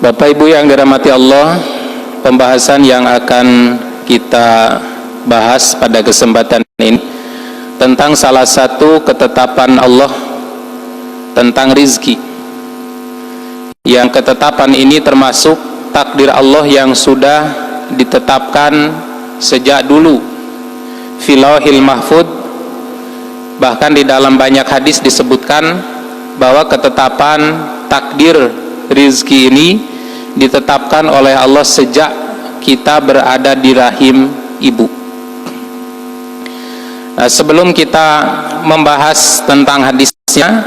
Bapak Ibu yang dirahmati Allah, pembahasan yang akan kita bahas pada kesempatan ini tentang salah satu ketetapan Allah tentang rizki. Yang ketetapan ini termasuk takdir Allah yang sudah ditetapkan sejak dulu fil lauhil mahfud. Bahkan di dalam banyak hadis disebutkan bahwa ketetapan takdir rizki ini ditetapkan oleh Allah sejak kita berada di rahim ibu. Nah, sebelum kita membahas tentang hadisnya,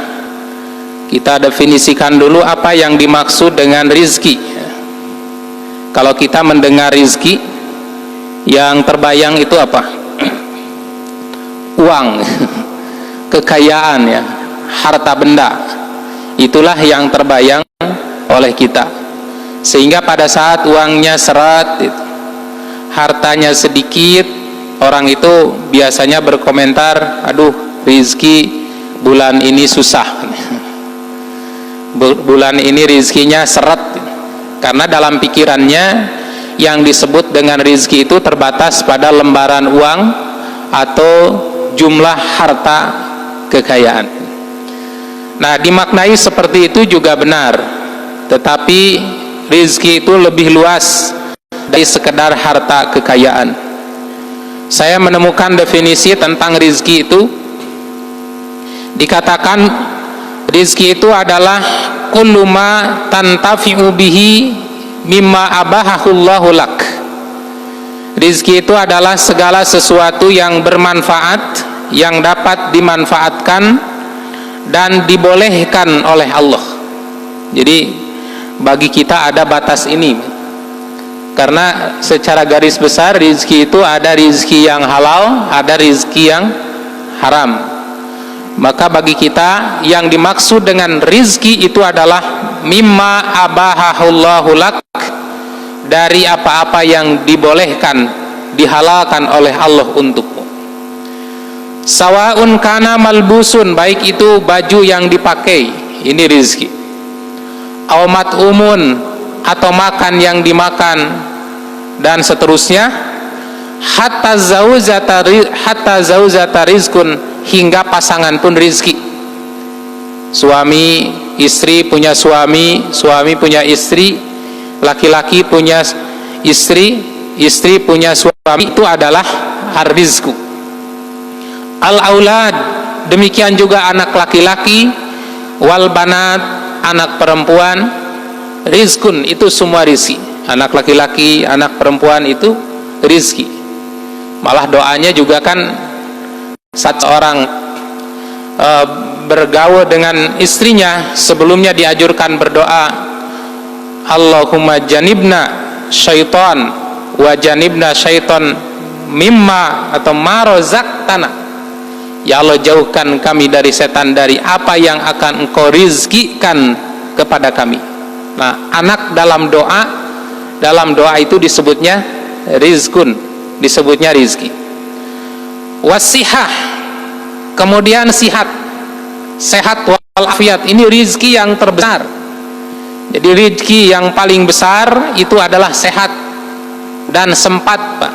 kita definisikan dulu apa yang dimaksud dengan rizki. Kalau kita mendengar rizki, yang terbayang itu apa? Uang, kekayaan, ya, harta benda. Itulah yang terbayang oleh kita. Sehingga pada saat uangnya seret, hartanya sedikit, orang itu biasanya berkomentar, aduh, rizki bulan ini susah, bulan ini rizkinya seret. Karena dalam pikirannya yang disebut dengan rizki itu terbatas pada lembaran uang atau jumlah harta kekayaan. Nah, dimaknai seperti itu juga benar, tetapi rizki itu lebih luas dari sekedar harta kekayaan. Saya menemukan definisi tentang rizki itu, dikatakan rizki itu adalah kullu ma tantafi'u bihi mimma abahahullahu lak. Rizki itu adalah segala sesuatu yang bermanfaat, yang dapat dimanfaatkan dan dibolehkan oleh Allah. Jadi bagi kita ada batas ini, karena secara garis besar rizki itu ada rizki yang halal, ada rizki yang haram. Maka bagi kita yang dimaksud dengan rizki itu adalah mimma abahahullahu lak, dari apa-apa yang dibolehkan, dihalalkan oleh Allah untukmu. Sawaun kana malbusun, baik itu baju yang dipakai, ini rizki. Aumat umun, atau makan yang dimakan, dan seterusnya. Hatta zauzata rizkun, hingga pasangan pun rizki. Suami istri punya suami, suami punya istri, laki-laki punya istri, istri punya suami, itu adalah ar-rizku. Al-aulad, demikian juga anak laki-laki, wal banat, anak perempuan, rizkun, itu semua rizki. Anak laki-laki, anak perempuan itu rizki. Malah doanya juga kan, saat seorang bergaul dengan istrinya, sebelumnya diajurkan berdoa, Allahumma janibna syaitan wa janibna syaitan mimma atau ma razaqtana. Ya Allah, jauhkan kami dari setan, dari apa yang akan engkau rizkikan kepada kami. Nah, anak dalam doa itu disebutnya rizkun, disebutnya rizki. Wasihah, kemudian sihat, sehat walafiat, ini rizki yang terbesar. Jadi rizki yang paling besar itu adalah sehat dan sempat, Pak.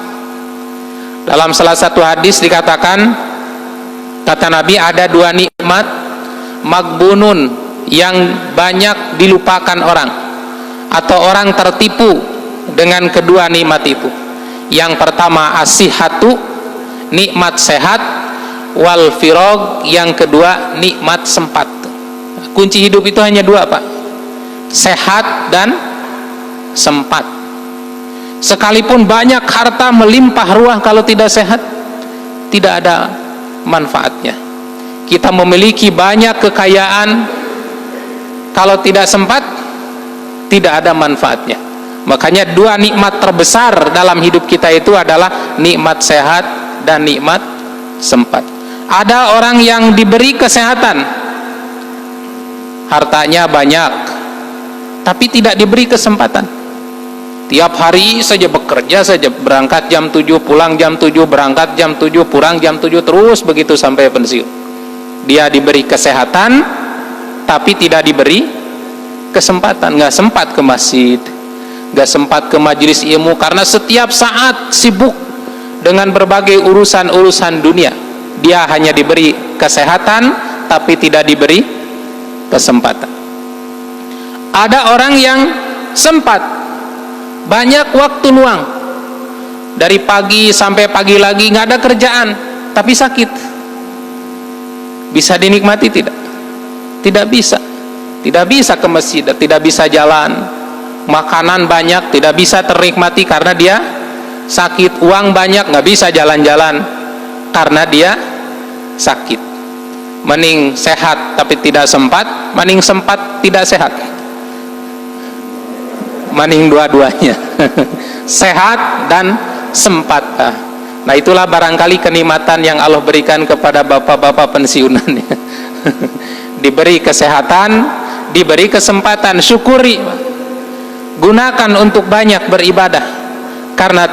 Dalam salah satu hadis dikatakan, kata Nabi, ada dua nikmat magbunun yang banyak dilupakan orang, atau orang tertipu dengan kedua nikmat itu. Yang pertama as-sihhatu, nikmat sehat, wal firag, yang kedua nikmat sempat. Kunci hidup itu hanya dua, Pak, sehat dan sempat. Sekalipun banyak harta melimpah ruah, kalau tidak sehat, tidak ada manfaatnya. Kita memiliki banyak kekayaan, kalau tidak sempat, tidak ada manfaatnya. Makanya dua nikmat terbesar dalam hidup kita itu adalah nikmat sehat dan nikmat sempat. Ada orang yang diberi kesehatan, hartanya banyak, tapi tidak diberi kesempatan. Tiap hari saja bekerja saja, berangkat jam 7, pulang jam 7, berangkat jam 7, pulang jam 7, terus begitu sampai pensiun. Dia diberi kesehatan, tapi tidak diberi kesempatan, nggak sempat ke masjid, nggak sempat ke majelis ilmu karena setiap saat sibuk dengan berbagai urusan-urusan dunia. Dia hanya diberi kesehatan tapi tidak diberi kesempatan. Ada orang yang sempat banyak waktu luang, dari pagi sampai pagi lagi nggak ada kerjaan tapi sakit. Bisa dinikmati tidak? Tidak bisa. Tidak bisa ke masjid, tidak bisa jalan. Makanan banyak tidak bisa ternikmati karena dia sakit. Uang banyak nggak bisa jalan-jalan karena dia sakit. Mending sehat tapi tidak sempat, mending sempat tidak sehat. Mending dua-duanya. Sehat dan sempat. Nah, itulah barangkali kenikmatan yang Allah berikan kepada bapak-bapak pensiunan. Diberi kesehatan, diberi kesempatan, syukuri. Gunakan untuk banyak beribadah. Karena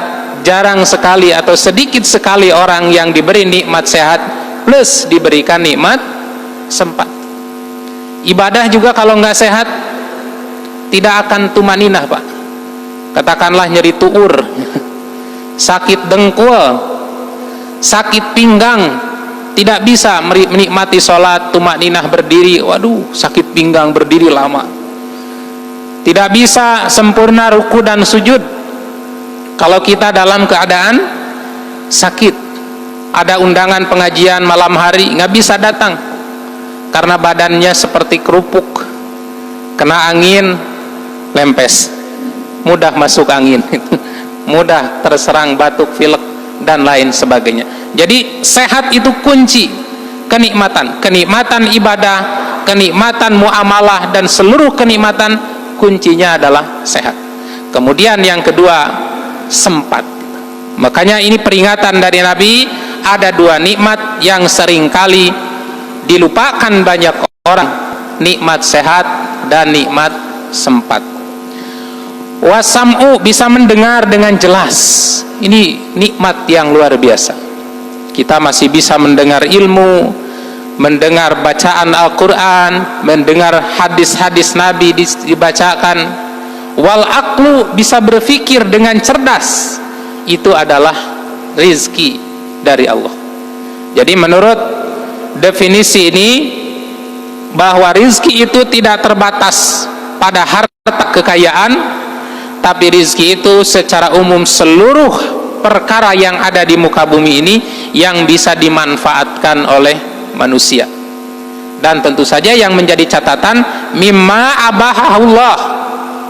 jarang sekali atau sedikit sekali orang yang diberi nikmat sehat plus diberikan nikmat sempat. Ibadah juga kalau nggak sehat tidak akan tumaninah, Pak. Katakanlah nyeri tuur, sakit dengkul, sakit pinggang, tidak bisa menikmati sholat tumaninah berdiri. Waduh, sakit pinggang berdiri lama. Tidak bisa sempurna ruku dan sujud kalau kita dalam keadaan sakit. Ada undangan pengajian malam hari nggak bisa datang karena badannya seperti kerupuk, kena angin lempes, mudah masuk angin, mudah terserang batuk pilek dan lain sebagainya. Jadi sehat itu kunci kenikmatan, kenikmatan ibadah, kenikmatan muamalah dan seluruh kenikmatan kuncinya adalah sehat. Kemudian yang kedua, sempat. Makanya ini peringatan dari Nabi, ada dua nikmat yang seringkali dilupakan banyak orang, nikmat sehat dan nikmat sempat. Wasam'u, bisa mendengar dengan jelas. Ini nikmat yang luar biasa. Kita masih bisa mendengar ilmu, mendengar bacaan Al-Quran, mendengar hadis-hadis Nabi dibacakan. Wal aqlu, bisa berpikir dengan cerdas. Itu adalah rizki dari Allah. Jadi menurut definisi ini, bahwa rizki itu tidak terbatas pada harta kekayaan, tapi rizki itu secara umum seluruh perkara yang ada di muka bumi ini yang bisa dimanfaatkan oleh manusia. Dan tentu saja yang menjadi catatan, mimma abahahullah,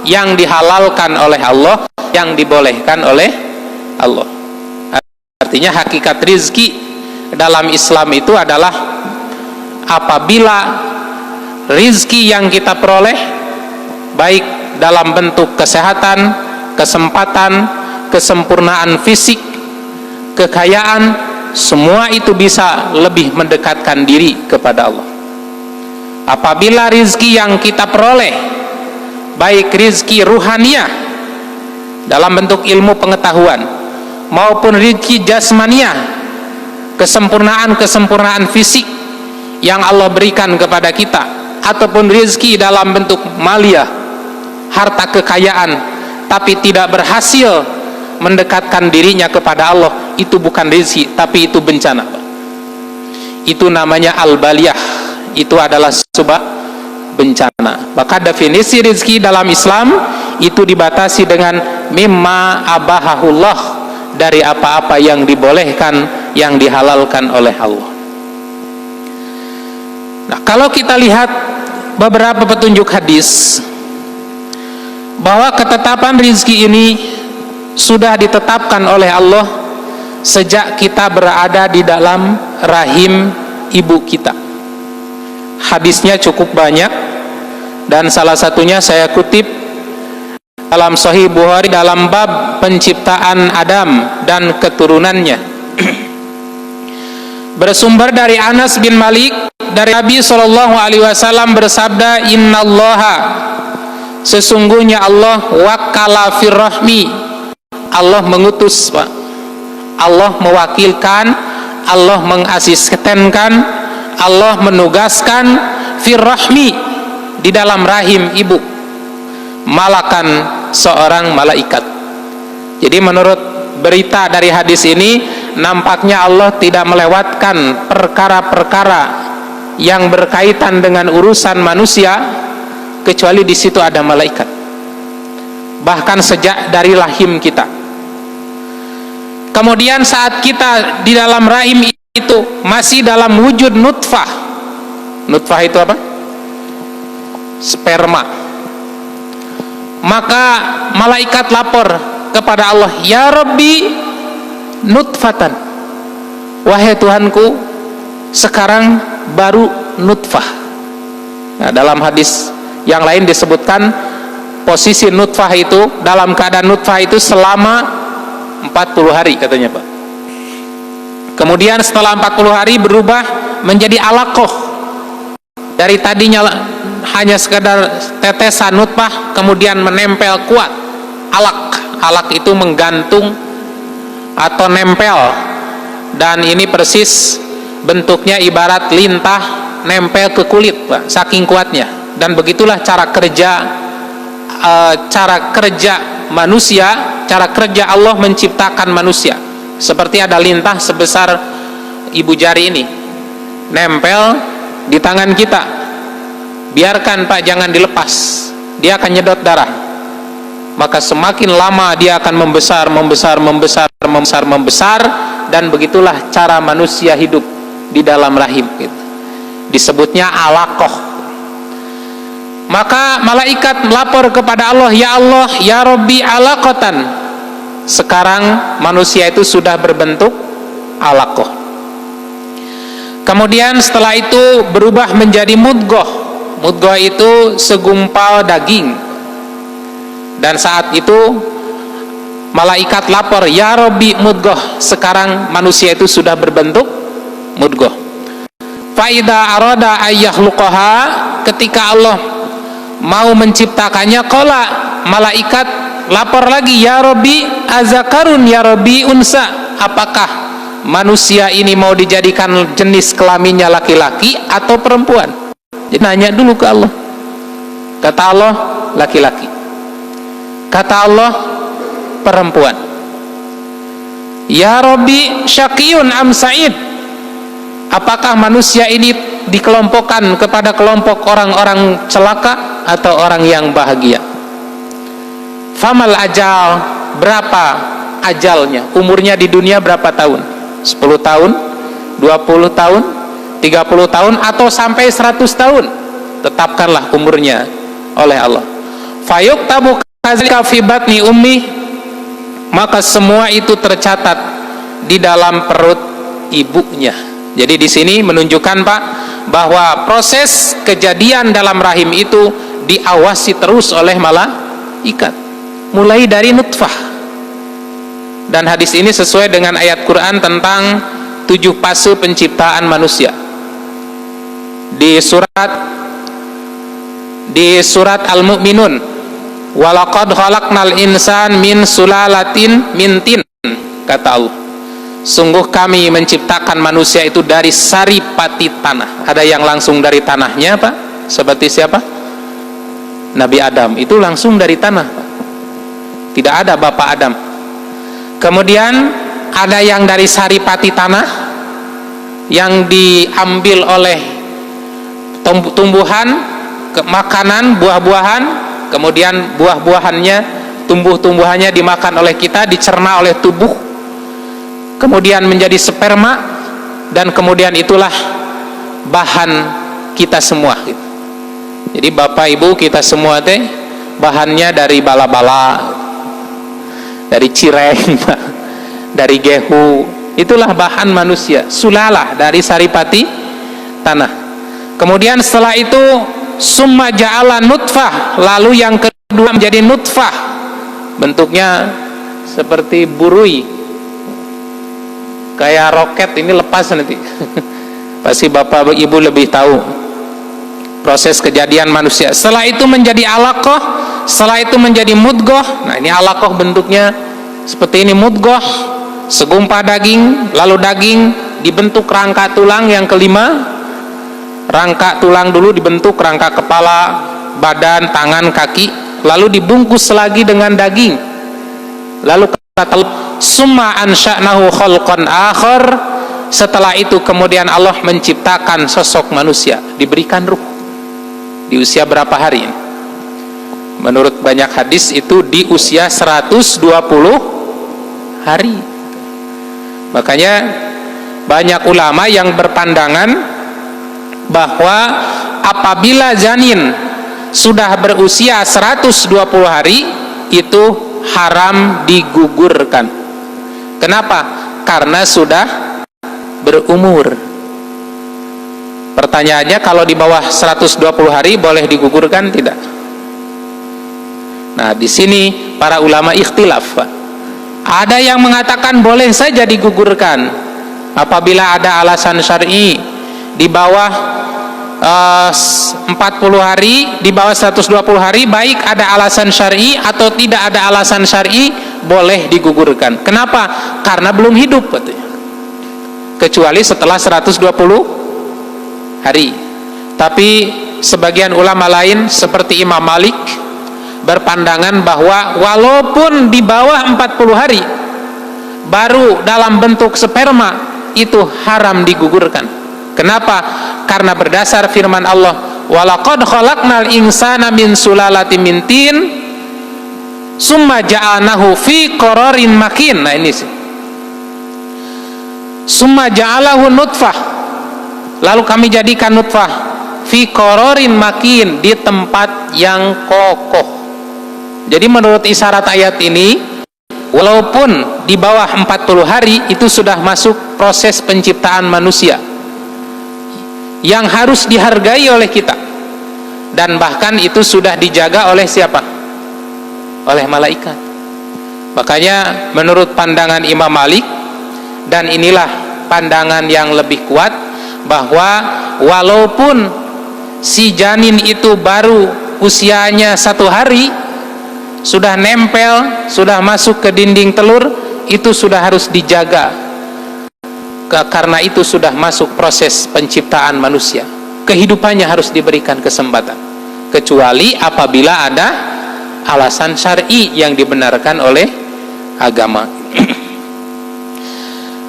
yang dihalalkan oleh Allah, yang dibolehkan oleh Allah. Artinya hakikat rizki dalam Islam itu adalah apabila rizki yang kita peroleh baik dalam bentuk kesehatan, kesempatan, kesempurnaan fisik, kekayaan, semua itu bisa lebih mendekatkan diri kepada Allah. Apabila rizki yang kita peroleh baik rizki ruhaniyah dalam bentuk ilmu pengetahuan maupun rizki jasmaniyah, kesempurnaan fisik yang Allah berikan kepada kita, ataupun rizki dalam bentuk maliyah, harta kekayaan, tapi tidak berhasil mendekatkan dirinya kepada Allah, itu bukan rizki tapi itu bencana. Itu namanya al-baliyah, itu adalah sebab bencana. Maka definisi rizki dalam Islam itu dibatasi dengan mimma abahahullah, dari apa-apa yang dibolehkan, yang dihalalkan oleh Allah. Nah, kalau kita lihat beberapa petunjuk hadis, bahwa ketetapan rizki ini sudah ditetapkan oleh Allah sejak kita berada di dalam rahim ibu kita. Hadisnya cukup banyak, dan salah satunya saya kutip dalam Sahih Bukhari dalam bab penciptaan Adam dan keturunannya. Bersumber dari Anas bin Malik, dari Nabi SAW bersabda, innallaha, sesungguhnya Allah, wakala firrahmi, Allah mengutus, Pak. Allah mewakilkan, Allah mengasistenkan, Allah menugaskan firrahmi, di dalam rahim ibu. malakan seorang malaikat. Jadi menurut berita dari hadis ini, nampaknya Allah tidak melewatkan perkara-perkara yang berkaitan dengan urusan manusia kecuali di situ ada malaikat. Bahkan sejak dari rahim kita. Kemudian saat kita di dalam rahim itu masih dalam wujud nutfah. Nutfah itu apa? Sperma. Maka malaikat lapor kepada Allah, ya Rabbi nutfatan, wahai Tuhanku, sekarang baru nutfah. Nah, dalam hadis yang lain disebutkan posisi nutfah itu, dalam keadaan nutfah itu selama 40 hari katanya Pak. Kemudian setelah 40 hari berubah menjadi alaqah. Dari tadinya hanya sekedar tetesan nutfah, kemudian menempel kuat, alaq. Alaq itu menggantung atau nempel, dan ini persis bentuknya ibarat lintah nempel ke kulit Pak, saking kuatnya. Dan begitulah cara kerja manusia, cara kerja Allah menciptakan manusia. Seperti ada lintah sebesar ibu jari ini nempel di tangan kita, biarkan Pak, jangan dilepas, dia akan nyedot darah. Maka semakin lama dia akan membesar, dan begitulah cara manusia hidup di dalam rahim gitu. Disebutnya alaqah. Maka malaikat melapor kepada Allah, ya Allah, ya Rabbi alaqatan, sekarang manusia itu sudah berbentuk alaqah. Kemudian setelah itu berubah menjadi mudghah. Mudghah itu segumpal daging. Dan saat itu malaikat lapor, ya Rabbi mudghah, sekarang manusia itu sudah berbentuk mudghah. Faida arada ayyahluqaha, ketika Allah mau menciptakannya, qala, malaikat lapor lagi, ya Rabbi azakarun ya Rabbi unsa, apakah manusia ini mau dijadikan jenis kelaminnya laki-laki atau perempuan? Jadi nanya dulu ke Allah. Kata Allah laki-laki, kata Allah perempuan. Ya Rabbi syaqiyun am sa'id, apakah manusia ini dikelompokkan kepada kelompok orang-orang celaka atau orang yang bahagia? Famal ajal, berapa ajalnya, umurnya di dunia berapa tahun? 10 tahun, 20 tahun, 30 tahun, atau sampai 100 tahun? Tetapkanlah umurnya oleh Allah. Fayuktabu kadzalika fi batni ummi, maka semua itu tercatat di dalam perut ibunya. Jadi di sini menunjukkan Pak, bahwa proses kejadian dalam rahim itu diawasi terus oleh malaikat, mulai dari nutfah. Dan hadis ini sesuai dengan ayat Quran tentang 7 fase penciptaan manusia. Di surat Al-Mu'minun, walaqad khalaqnal insan min sulalatin min tin, kata Allah, sungguh kami menciptakan manusia itu dari saripati tanah. Ada yang langsung dari tanahnya Pak, seperti siapa? Nabi Adam itu langsung dari tanah Pak. Tidak ada Bapak Adam. Kemudian ada yang dari saripati tanah, yang diambil oleh tumbuhan, makanan, buah-buahan, kemudian buah-buahannya, tumbuh-tumbuhannya dimakan oleh kita, dicerna oleh tubuh, kemudian menjadi sperma, dan kemudian itulah bahan kita semua. Jadi Bapak Ibu kita semua teh bahannya dari bala-bala, dari cireng, dari gehu, itulah bahan manusia. Sulalah dari saripati tanah. Kemudian setelah itu summa ja'ala nutfah, lalu yang kedua menjadi nutfah, bentuknya seperti burui, kayak roket, ini lepas nanti. Pasti Bapak Ibu lebih tahu proses kejadian manusia. Setelah itu menjadi alaqah, setelah itu menjadi mudghah. Nah, ini alaqah bentuknya seperti ini, mudghah segumpal daging, lalu daging dibentuk rangka tulang. Yang kelima, rangka tulang dulu dibentuk, rangka kepala, badan, tangan, kaki, lalu dibungkus lagi dengan daging, lalu kata summa ansha'nahu khalqan akhar, setelah itu kemudian Allah menciptakan sosok manusia, diberikan ruh di usia berapa hari? Menurut banyak hadis itu di usia 120 hari. Makanya banyak ulama yang berpandangan bahwa apabila janin sudah berusia 120 hari itu haram digugurkan. Kenapa? Karena sudah berumur. Pertanyaannya, kalau di bawah 120 hari boleh digugurkan tidak? Nah, di sini para ulama ikhtilaf. Ada yang mengatakan boleh saja digugurkan apabila ada alasan syar'i. Di bawah 40 hari, di bawah 120 hari, baik ada alasan syar'i atau tidak ada alasan syar'i, boleh digugurkan. Kenapa? Karena belum hidup, kecuali setelah 120 hari. Tapi sebagian ulama lain seperti Imam Malik berpandangan bahwa walaupun di bawah 40 hari baru dalam bentuk sperma, itu haram digugurkan. Kenapa? Karena berdasar firman Allah, walaqad khalaqnal insana min sulalatin min tin summa ja'alnahu fi qararin makin. Nah ini sih, summa ja'alahu nutfah, lalu kami jadikan nutfah fi qararin makin, di tempat yang kokoh. Jadi menurut isyarat ayat ini, walaupun di bawah 40 hari itu sudah masuk proses penciptaan manusia yang harus dihargai oleh kita, dan bahkan itu sudah dijaga oleh siapa? Oleh malaikat. Makanya menurut pandangan Imam Malik, dan inilah pandangan yang lebih kuat, bahwa walaupun si janin itu baru usianya 1 hari, sudah nempel, sudah masuk ke dinding telur, itu sudah harus dijaga, karena itu sudah masuk proses penciptaan manusia. Kehidupannya harus diberikan kesempatan, kecuali apabila ada alasan syar'i yang dibenarkan oleh agama.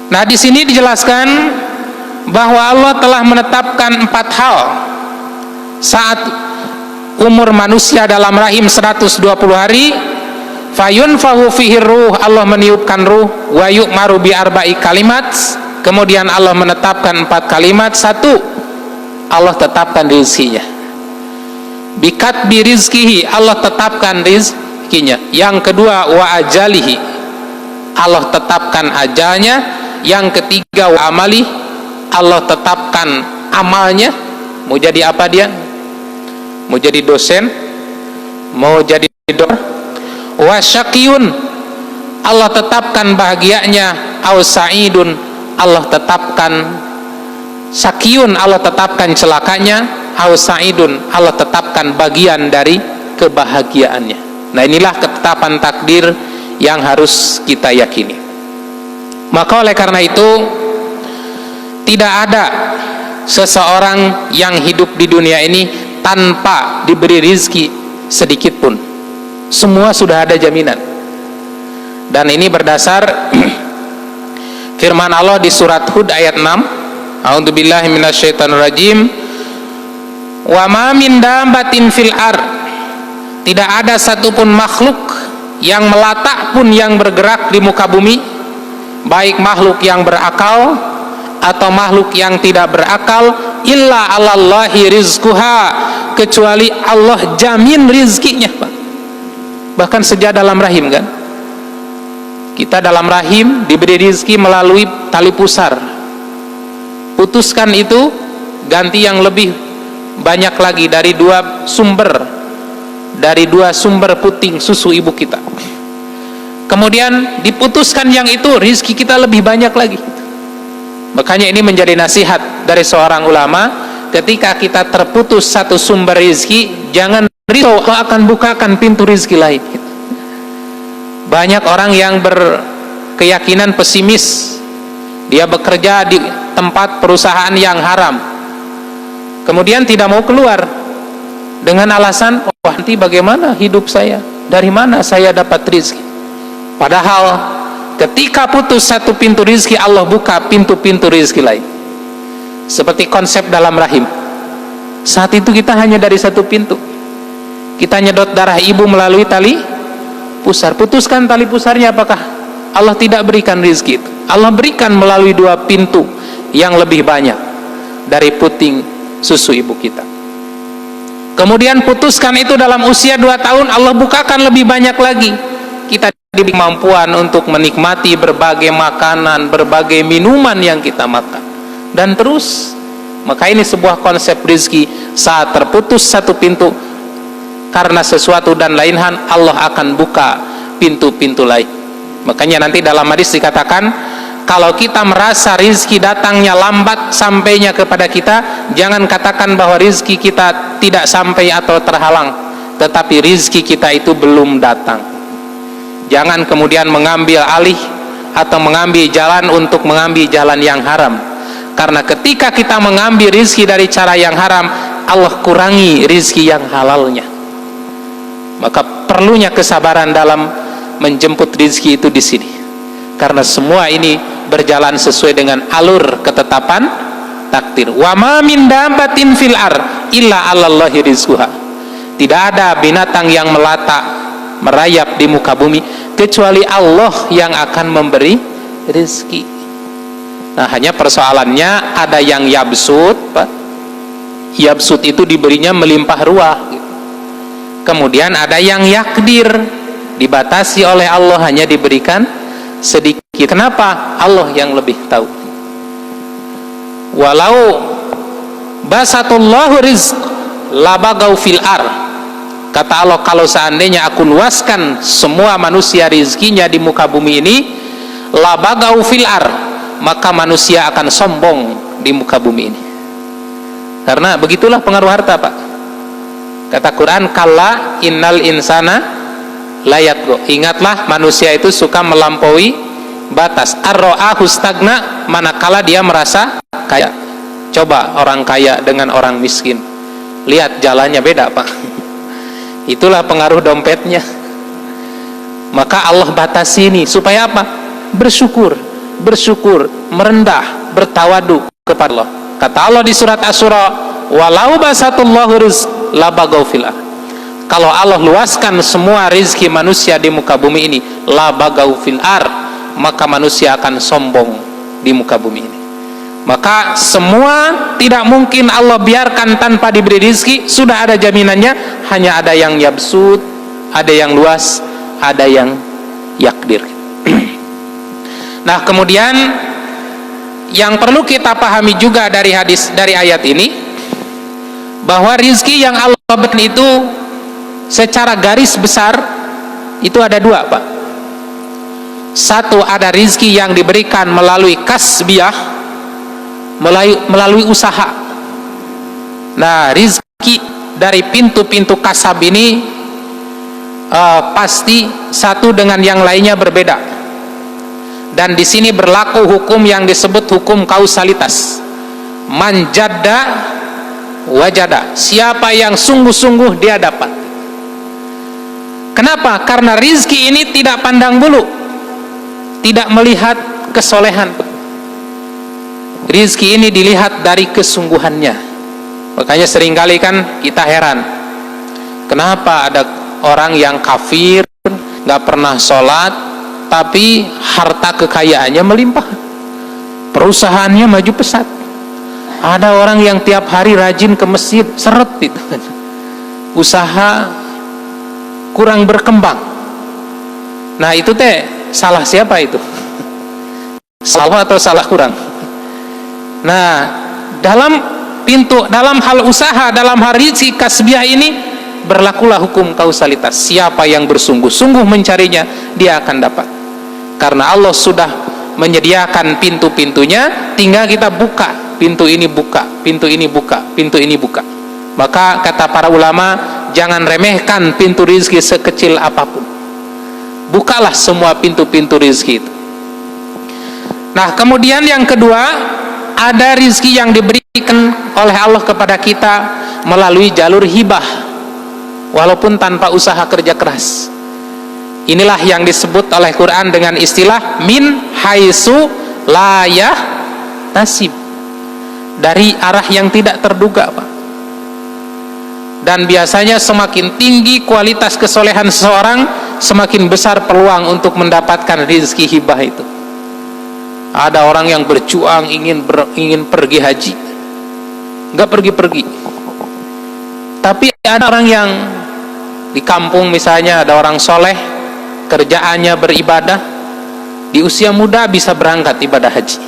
Nah, di sini dijelaskan bahwa Allah telah menetapkan 4 hal saat umur manusia dalam rahim 120 hari. Fayunfahu fihi ruh, Allah meniupkan ruh. Wa yu'maru bi arba'i kalimat, kemudian Allah menetapkan 4 kalimat. 1, Allah tetapkan rizkinya. Bikatbi rizkihi, Allah tetapkan rizkinya. Yang kedua, wa ajalihi, Allah tetapkan ajalnya. Yang ketiga, wa amali, Allah tetapkan amalnya. Mau jadi apa dia? Mau jadi dosen, mau jadi dokter. Wasyaqiyun, Allah tetapkan bahagianya. Au sa'idun, Allah tetapkan syaqiyun, Allah tetapkan celakanya. Au sa'idun, Allah tetapkan bagian dari kebahagiaannya. Nah, inilah ketetapan takdir yang harus kita yakini. Maka oleh karena itu, tidak ada seseorang yang hidup di dunia ini tanpa diberi rizki sedikit pun. Semua sudah ada jaminan, dan ini berdasar firman Allah di surat Hud ayat 6. A'udzubillahi minasyaitonirrajim. Wa ma min dabbatin fil ard, tidak ada satupun makhluk yang melata pun yang bergerak di muka bumi, baik makhluk yang berakal atau makhluk yang tidak berakal, illa 'alallahi rizquha, kecuali Allah jamin rizkinya, Pak. Bahkan sejak dalam rahim, kan, kita dalam rahim diberi rizki melalui tali pusar. Putuskan itu, ganti yang lebih banyak lagi dari 2 sumber puting susu ibu kita. Kemudian diputuskan yang itu, rizki kita lebih banyak lagi. Makanya ini menjadi nasihat dari seorang ulama, ketika kita terputus satu sumber rizki, jangan risau, Allah akan bukakan pintu rizki lain. Banyak orang yang berkeyakinan pesimis, dia bekerja di tempat perusahaan yang haram, kemudian tidak mau keluar dengan alasan wah nanti bagaimana hidup saya, dari mana saya dapat rezeki. Padahal ketika putus satu pintu rezeki, Allah buka pintu-pintu rezeki lain. Seperti konsep dalam rahim, saat itu kita hanya dari satu pintu. Kita nyedot darah ibu melalui tali pusar, putuskan tali pusarnya, apakah Allah tidak berikan rezeki itu? Allah berikan melalui dua pintu yang lebih banyak dari puting susu ibu kita. Kemudian putuskan itu dalam usia 2 tahun, Allah bukakan lebih banyak lagi. Kita diberi kemampuan untuk menikmati berbagai makanan, berbagai minuman yang kita makan, dan terus. Maka ini sebuah konsep rezeki. Saat terputus satu pintu karena sesuatu dan lain hal, Allah akan buka pintu-pintu lain. Makanya nanti dalam hadis dikatakan, kalau kita merasa rizki datangnya lambat sampainya kepada kita, jangan katakan bahwa rizki kita tidak sampai atau terhalang, tetapi rizki kita itu belum datang. Jangan kemudian mengambil alih atau mengambil jalan untuk mengambil jalan yang haram, karena ketika kita mengambil rizki dari cara yang haram, Allah kurangi rizki yang halalnya. Maka perlunya kesabaran dalam menjemput rizki itu di sini, karena semua ini berjalan sesuai dengan alur ketetapan takdir. Wa ma min dabbatin fil ar illa 'alallahi rizquha. Tidak ada binatang yang melata merayap di muka bumi kecuali Allah yang akan memberi rezeki. Nah, hanya persoalannya ada yang yabsut, Pak. Yabsut itu diberinya melimpah ruah. Kemudian ada yang yakdir, dibatasi oleh Allah, hanya diberikan sedikit. Kenapa? Allah yang lebih tahu. Walau basatullahu rizq labagau fil ar. Kata Allah, kalau seandainya aku luaskan semua manusia rizkinya di muka bumi ini, labagau fil ar, maka manusia akan sombong di muka bumi ini. Karena begitulah pengaruh harta, Pak. Kata Quran, kalla innal insana layatgo. Ingatlah, manusia itu suka melampaui batas. Ar-ra'ahu stagna, manakala dia merasa kaya. Coba orang kaya dengan orang miskin, lihat jalannya beda, Pak. Itulah pengaruh dompetnya. Maka Allah batasi ini supaya apa? Bersyukur, merendah, bertawadu kepada Allah. Kata Allah di surat Asy-Syura, walau basatullahu rizq labagau fil ardh. Kalau Allah luaskan semua rizki manusia di muka bumi ini, labagau fil ardh, maka manusia akan sombong di muka bumi ini. Maka semua tidak mungkin Allah biarkan tanpa diberi rizki. Sudah ada jaminannya. Hanya ada yang yabsut, ada yang luas, ada yang yakdir. Nah, kemudian yang perlu kita pahami juga dari hadis, dari ayat ini, bahwa rizki yang Allah berikan itu secara garis besar itu ada dua, Pak. Satu, ada rizki yang diberikan melalui kasbiyah, melalui usaha. Nah, rizki dari pintu-pintu kasab ini pasti satu dengan yang lainnya berbeda. Dan di sini berlaku hukum yang disebut hukum kausalitas. Manjada wajada. Siapa yang sungguh-sungguh dia dapat. Kenapa? Karena rizki ini tidak pandang bulu, tidak melihat kesolehan. Rizki ini dilihat dari kesungguhannya. Makanya seringkali kan kita heran, kenapa ada orang yang kafir, nggak pernah sholat, tapi harta kekayaannya melimpah, perusahaannya maju pesat. Ada orang yang tiap hari rajin ke masjid, seret itu, usaha kurang berkembang. Nah, itu teh salah siapa itu? Salah atau salah kurang? Nah, dalam hal usaha, dalam hal rizki kasbiyah ini berlakulah hukum kausalitas. Siapa yang bersungguh-sungguh mencarinya, dia akan dapat. Karena Allah sudah menyediakan pintu-pintunya, tinggal kita buka. Pintu ini buka, pintu ini buka, pintu ini buka. Maka kata para ulama, jangan remehkan pintu rizki sekecil apapun. Bukalah semua pintu-pintu rizki itu. Nah, kemudian yang kedua, ada rizki yang diberikan oleh Allah kepada kita melalui jalur hibah. walaupun tanpa usaha kerja keras. Inilah yang disebut oleh Quran dengan istilah min haitsu la yahtasib, dari arah yang tidak terduga, Pak. Dan biasanya semakin tinggi kualitas kesolehan seseorang, semakin besar peluang untuk mendapatkan rezeki hibah itu. Ada orang yang berjuang ingin pergi haji, nggak pergi-pergi. Tapi ada orang yang di kampung misalnya, ada orang soleh, kerjaannya beribadah, di usia muda bisa berangkat ibadah haji.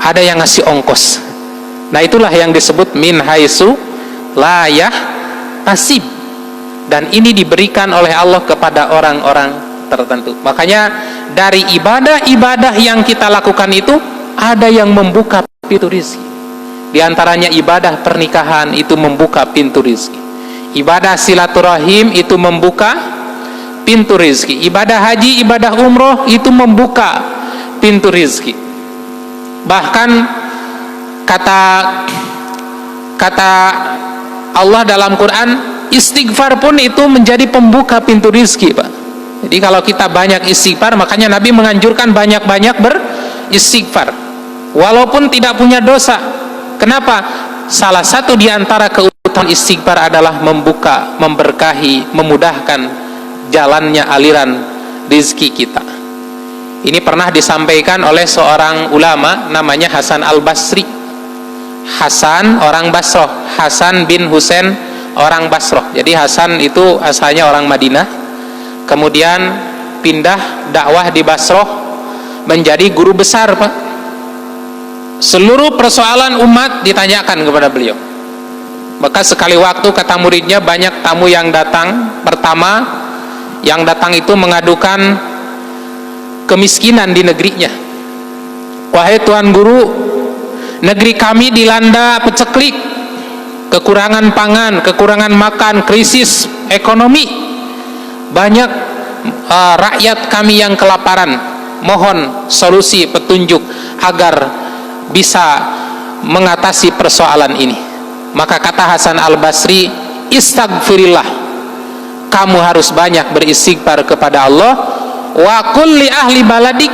Ada yang ngasih ongkos. Nah, itulah yang disebut min haitsu la yahtasib, dan ini diberikan oleh Allah kepada orang-orang tertentu. Makanya dari ibadah-ibadah yang kita lakukan itu ada yang membuka pintu rezeki. Di antaranya ibadah pernikahan itu membuka pintu rezeki. Ibadah silaturahim itu membuka pintu rezeki. Ibadah haji, ibadah umroh itu membuka pintu rezeki. Bahkan kata Allah dalam Quran, istighfar pun itu menjadi pembuka pintu rizki, Pak. Jadi kalau kita banyak istighfar, makanya Nabi menganjurkan banyak-banyak beristighfar walaupun tidak punya dosa. Kenapa? Salah satu di antara keutamaan istighfar adalah membuka, memberkahi, memudahkan jalannya aliran rizki kita. Ini pernah disampaikan oleh seorang ulama namanya Hasan Al-Basri. Hasan orang Basroh, Hasan bin Husain orang Basroh. Jadi Hasan itu asalnya orang Madinah, kemudian pindah dakwah di Basroh, menjadi guru besar, Pak. Seluruh persoalan umat ditanyakan kepada beliau. Maka sekali waktu kata muridnya, banyak tamu yang datang. Pertama yang datang itu mengadukan kemiskinan di negerinya. Wahai Tuan Guru, negeri kami dilanda peceklik, kekurangan pangan, kekurangan makan, krisis ekonomi. Banyak rakyat kami yang kelaparan. Mohon solusi, petunjuk agar bisa mengatasi persoalan ini. Maka kata Hasan Al-Basri, istaghfirillah, kamu harus banyak beristighfar kepada Allah. Wa qul li ahli baladik,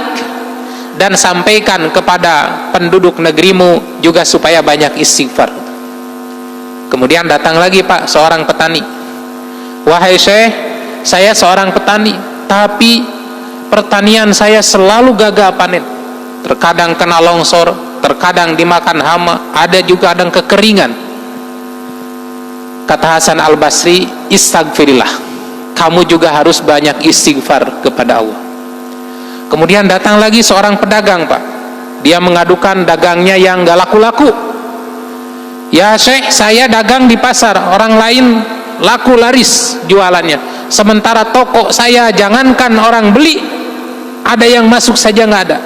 dan sampaikan kepada penduduk negerimu juga supaya banyak istighfar. Kemudian datang lagi, Pak, seorang petani. Wahai Syekh, saya seorang petani, tapi pertanian saya selalu gagal panen. Terkadang kena longsor, terkadang dimakan hama, ada juga ada kekeringan. Kata Hasan Al-Basri, istaghfirillah, kamu juga harus banyak istighfar kepada Allah. Kemudian datang lagi seorang pedagang, Pak. Dia mengadukan dagangnya yang gak laku-laku. Ya Syekh, saya dagang di pasar, orang lain laku laris jualannya, sementara toko saya jangankan orang beli, ada yang masuk saja nggak ada.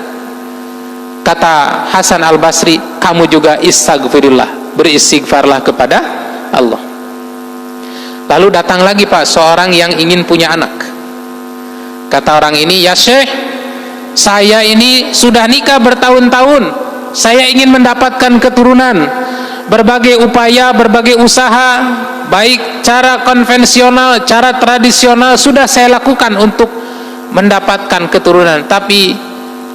Kata Hasan Al-Basri, kamu juga istaghfirillah, beristighfarlah kepada Allah. Lalu datang lagi, Pak, seorang yang ingin punya anak. Kata orang ini, ya Syekh, saya ini sudah nikah bertahun-tahun, saya ingin mendapatkan keturunan. Berbagai upaya, berbagai usaha, baik cara konvensional, cara tradisional sudah saya lakukan untuk mendapatkan keturunan, tapi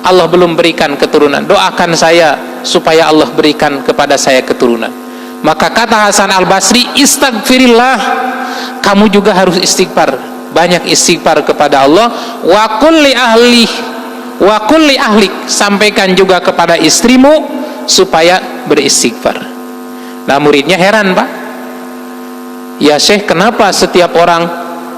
Allah belum berikan keturunan. Doakan saya supaya Allah berikan kepada saya keturunan. Maka kata Hasan Al-Basri, istaghfirillah, kamu juga harus istighfar, banyak istighfar kepada Allah. Wa kulli ahli, wa kulli ahlik, sampaikan juga kepada istrimu supaya beristighfar. Nah, muridnya heran, Pak. Ya Syekh, kenapa setiap orang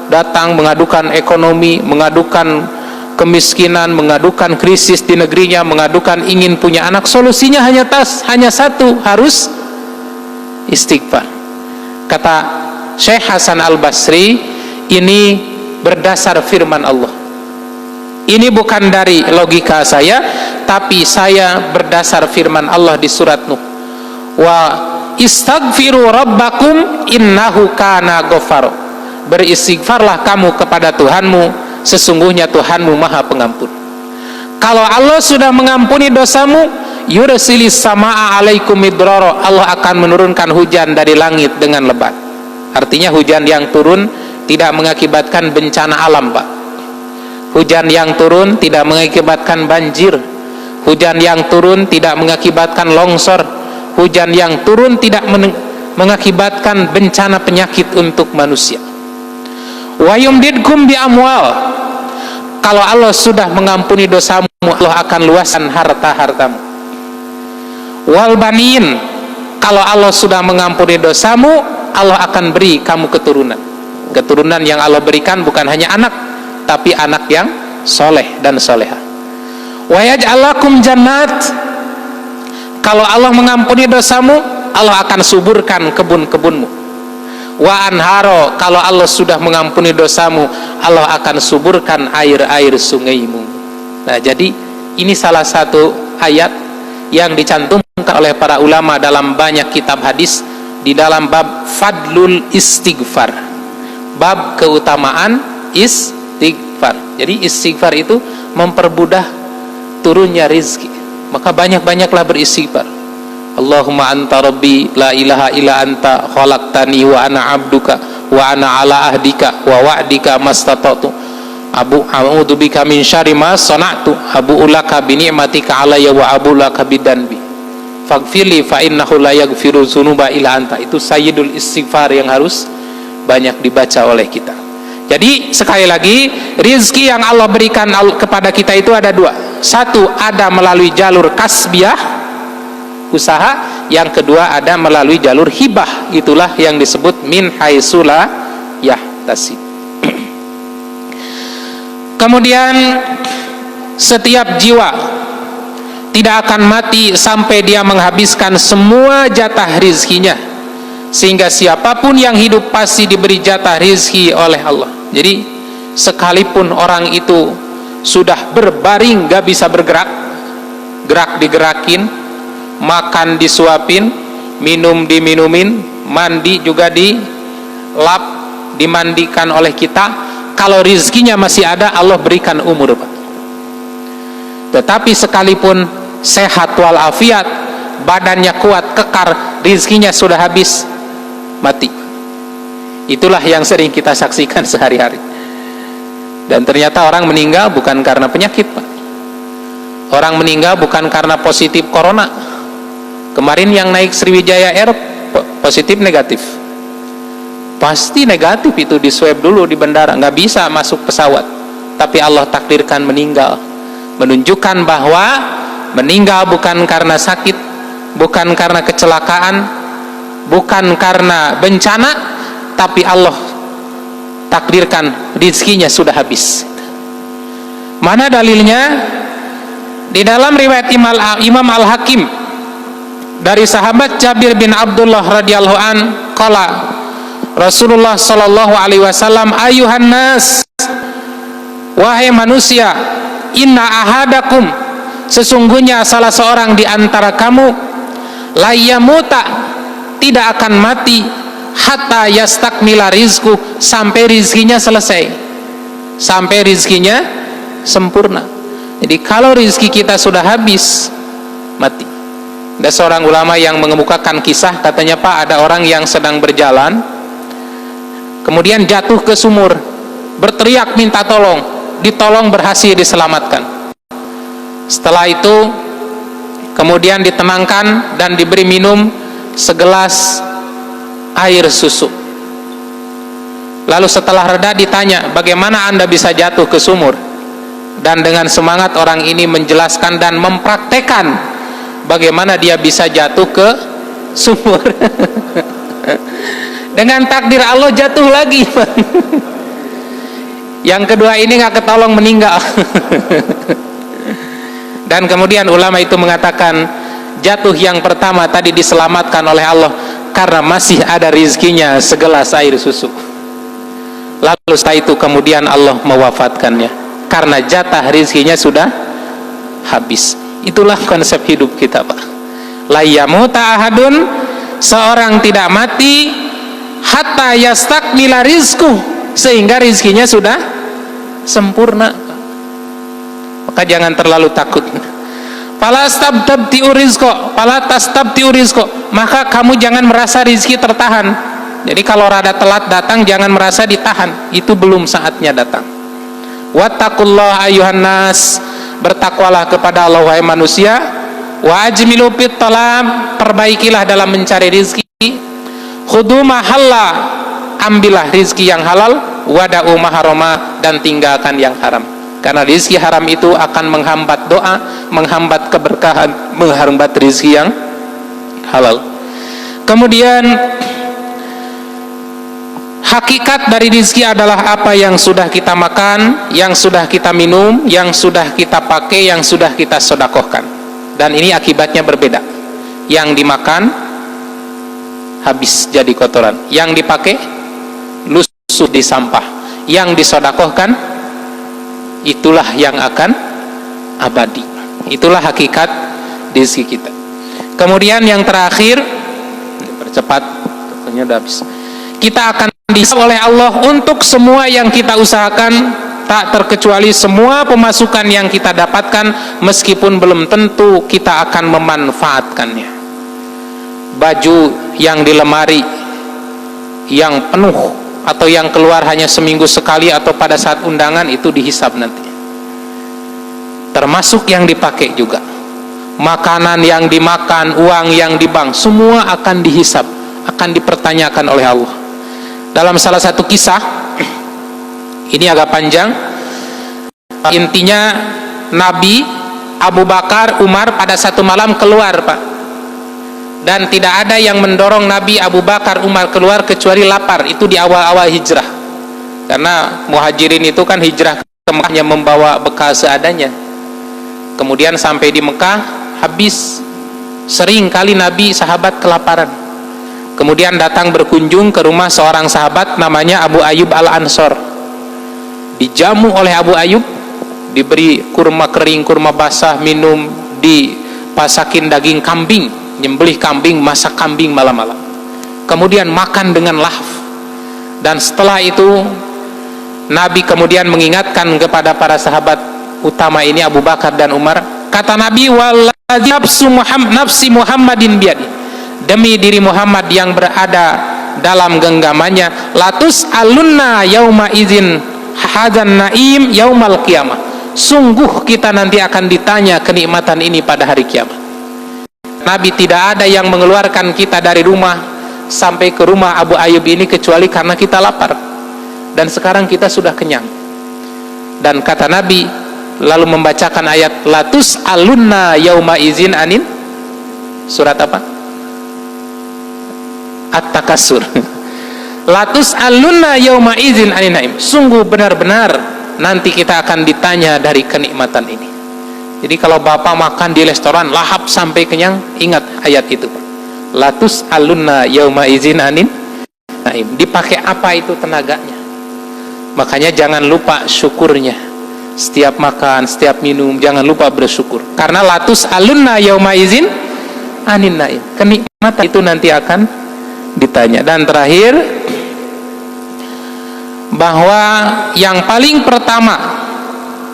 datang mengadukan ekonomi, mengadukan kemiskinan, mengadukan krisis di negerinya, mengadukan ingin punya anak, solusinya hanya satu, harus istighfar. Kata Syekh Hasan Al-Basri, ini berdasar firman Allah. Ini bukan dari logika saya, tapi saya berdasar firman Allah di surat Nuh. Wa istaghfiru rabbakum innahu kana ghafar. Beristighfarlah kamu kepada Tuhanmu, sesungguhnya Tuhanmu Maha Pengampun. Kalau Allah sudah mengampuni dosamu, yursilis samaa alaikum midrara, Allah akan menurunkan hujan dari langit dengan lebat. Artinya hujan yang turun tidak mengakibatkan bencana alam, Pak. Hujan yang turun tidak mengakibatkan banjir. Hujan yang turun tidak mengakibatkan longsor. Hujan yang turun tidak mengakibatkan bencana penyakit untuk manusia. Wa yumdidkum bi amwal. Kalau Allah sudah mengampuni dosamu, Allah akan luaskan harta-hartamu. Wal banin. Kalau Allah sudah mengampuni dosamu, Allah akan beri kamu keturunan. Keturunan yang Allah berikan bukan hanya anak, tapi anak yang soleh dan soleha. Wa yaj'al lakum jannat. Kalau Allah mengampuni dosamu, Allah akan suburkan kebun-kebunmu. Wa anharo. Kalau Allah sudah mengampuni dosamu, Allah akan suburkan air-air sungaimu. Nah, jadi ini salah satu ayat yang dicantumkan oleh para ulama dalam banyak kitab hadis di dalam bab fadlul istighfar, bab keutamaan istighfar. Jadi istighfar itu mempermudah turunnya rizki, maka banyak-banyaklah beristighfar. Allahumma anta rabbi la ilaha illa anta khalaqtani wa ana abduka wa ana ala ahdika wa wa'dika mastata'tu a'udzu bika min syarri ma sana'tu abu'u laka bi ni'matika alayya wa abu'u laka bidanbi faghfirli fa innahu la yaghfiru dzunuba illa anta. Itu sayyidul istighfar yang harus banyak dibaca oleh kita. Jadi sekali lagi, rizki yang Allah berikan kepada kita itu ada dua. Satu, ada melalui jalur kasbiah, usaha. Yang kedua, ada melalui jalur hibah. Itulah yang disebut min haitsu la yahtasib. Kemudian setiap jiwa tidak akan mati sampai dia menghabiskan semua jatah rizkinya, sehingga siapapun yang hidup pasti diberi jatah rizki oleh Allah. Jadi sekalipun orang itu sudah berbaring gak bisa bergerak, gerak digerakin, makan disuapin, minum diminumin, mandi juga dilap, dimandikan oleh kita. Kalau rizkinya masih ada, Allah berikan umur, Pak. Tetapi sekalipun sehat walafiat, badannya kuat, kekar, rizkinya sudah habis, mati. Itulah yang sering kita saksikan sehari-hari. Dan ternyata orang meninggal bukan karena penyakit, Pak. Orang meninggal bukan karena positif corona. Kemarin yang naik Sriwijaya Air positif negatif. Pasti negatif itu, di swab dulu di bandara, nggak bisa masuk pesawat. Tapi Allah takdirkan meninggal. Menunjukkan bahwa meninggal bukan karena sakit, bukan karena kecelakaan, bukan karena bencana, tapi Allah takdirkan rizkinya sudah habis. Mana dalilnya? Di dalam riwayat Imam Al-Hakim dari sahabat Jabir bin Abdullah radhiyallahu an, qala Rasulullah sallallahu alaihi wasallam, ayuhan nas, wahai manusia, inna ahadakum, sesungguhnya salah seorang di antara kamu, la yamuta, tidak akan mati, hatta yastakmila rizku, sampai rizkinya selesai, sampai rizkinya sempurna. Jadi kalau rizki kita sudah habis, mati. Ada seorang ulama yang mengemukakan kisah, katanya, Pak, ada orang yang sedang berjalan, kemudian jatuh ke sumur, berteriak minta tolong, ditolong, berhasil diselamatkan. Setelah itu kemudian ditenangkan dan diberi minum segelas air susu. Lalu setelah reda ditanya, bagaimana Anda bisa jatuh ke sumur? Dan dengan semangat orang ini menjelaskan dan mempraktekkan bagaimana dia bisa jatuh ke sumur. Dengan takdir Allah jatuh lagi. Yang kedua ini nggak ketolong, meninggal. Dan kemudian ulama itu mengatakan, jatuh yang pertama tadi diselamatkan oleh Allah karena masih ada rizkinya segelas air susu. Lalu setelah itu kemudian Allah mewafatkannya karena jatah rizkinya sudah habis. Itulah konsep hidup kita, Pak. La yamuta ahadun, seorang tidak mati hatta yastakmila rizku, sehingga rizkinya sudah sempurna. Maka jangan terlalu takut. Fala tastabtiu rizqa, maka kamu jangan merasa rizki tertahan. Jadi kalau rada telat datang jangan merasa ditahan, itu belum saatnya datang. Wattaqullah ayuhan nas, bertakwalah kepada Allah wahai manusia. Wa ajmilu fit talab, perbaikilah dalam mencari rizki. Khudu mahalla, ambillah rizki yang halal. Wada'u maharoma, dan tinggalkan yang haram. Karena rizki haram itu akan menghambat doa, menghambat keberkahan, menghambat rizki yang halal. Kemudian hakikat dari rizki adalah apa yang sudah kita makan, yang sudah kita minum, yang sudah kita pakai, yang sudah kita sedekahkan. Dan ini akibatnya berbeda. Yang dimakan habis jadi kotoran, yang dipakai lusuh di sampah, yang disedekahkan itulah yang akan abadi. Itulah hakikat rizki kita. Kemudian yang terakhir, percepat, pokoknya udah habis. Kita akan dihisab oleh Allah untuk semua yang kita usahakan, tak terkecuali semua pemasukan yang kita dapatkan, meskipun belum tentu kita akan memanfaatkannya. Baju yang di lemari yang penuh atau yang keluar hanya seminggu sekali atau pada saat undangan, itu dihisab nanti. Termasuk yang dipakai juga. Makanan yang dimakan, uang yang di bank, semua akan dihisab, akan dipertanyakan oleh Allah. Dalam salah satu kisah, ini agak panjang, intinya Nabi, Abu Bakar, Umar pada satu malam keluar, Pak, dan tidak ada yang mendorong Nabi, Abu Bakar, Umar keluar kecuali lapar. Itu di awal-awal hijrah, karena muhajirin itu kan hijrah ke Mekah membawa bekal seadanya. Kemudian sampai di Mekah habis, sering kali Nabi sahabat kelaparan. Kemudian datang berkunjung ke rumah seorang sahabat namanya Abu Ayyub Al-Ansor. Dijamu oleh Abu Ayyub, diberi kurma kering, kurma basah, minum, dipasakin daging kambing, nyembelih kambing, masak kambing malam-malam. Kemudian makan dengan lahaf. Dan setelah itu Nabi kemudian mengingatkan kepada para sahabat utama ini, Abu Bakar dan Umar. Kata Nabi, walladzi nafsi Muhammadin biyadi, demi diri Muhammad yang berada dalam genggamannya, latus alunna yauma izin hadzan naim yaumal qiyamah, sungguh kita nanti akan ditanya kenikmatan ini pada hari kiamat. Nabi tidak ada yang mengeluarkan kita dari rumah sampai ke rumah Abu Ayyub ini kecuali karena kita lapar, dan sekarang kita sudah kenyang. Dan kata Nabi lalu membacakan ayat latus alunna yauma izin anin, surat apa? At-Takatsur. Latus alunna yauma izin anin naim, sungguh benar-benar nanti kita akan ditanya dari kenikmatan ini. Jadi kalau bapak makan di restoran lahap sampai kenyang, ingat ayat itu. Latus alunna yauma izin anin naim. Dipakai apa itu tenaganya? Makanya jangan lupa syukurnya. Setiap makan, setiap minum, jangan lupa bersyukur. Karena latus alunna yauma izin anin naim, kenikmatan itu nanti akan ditanya. Dan terakhir, bahwa yang paling pertama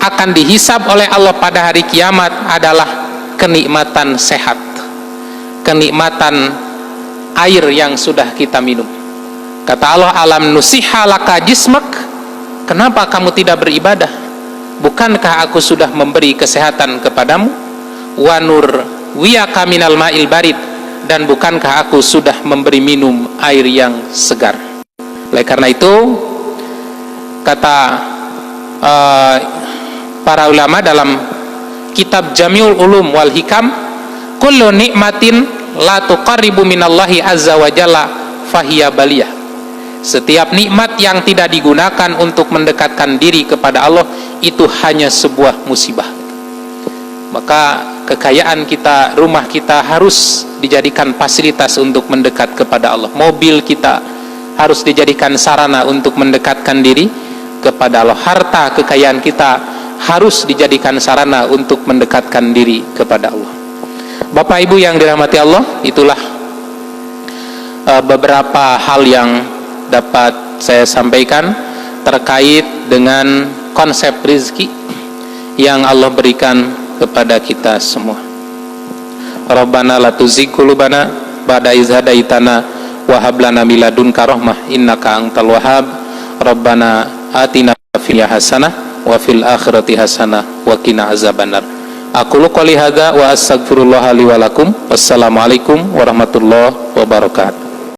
akan dihisab oleh Allah pada hari kiamat adalah kenikmatan sehat, kenikmatan air yang sudah kita minum. Kata Allah, alam nusiha laka jismak, kenapa kamu tidak beribadah? Bukankah aku sudah memberi kesehatan kepadamu? Wa nur wiyaka minal ma'il barid, dan bukankah aku sudah memberi minum air yang segar? Oleh karena itu, kata para ulama dalam kitab Jami'ul Ulum wal Hikam, kullu nikmatin la tuqarribu minallahi azza wa jalla fahiya baliyah. Setiap nikmat yang tidak digunakan untuk mendekatkan diri kepada Allah, itu hanya sebuah musibah. Maka kekayaan kita, rumah kita harus dijadikan fasilitas untuk mendekat kepada Allah. Mobil kita harus dijadikan sarana untuk mendekatkan diri kepada Allah. Harta kekayaan kita harus dijadikan sarana untuk mendekatkan diri kepada Allah. Bapak Ibu yang dirahmati Allah, itulah beberapa hal yang dapat saya sampaikan terkait dengan konsep rizki yang Allah berikan kepada kita semua. Rabbana la tuzigh qulubana ba'da idh hadaitana wa hab lana min ladunka rahmah innaka antal wahhab. Rabbana atina fid dunya hasanah wa fil akhirati hasanah wa qina azabannar. Aqulu qouli hadza wa astaghfirullah li wa lakum. Wassalamualaikum warahmatullahi wabarakatuh.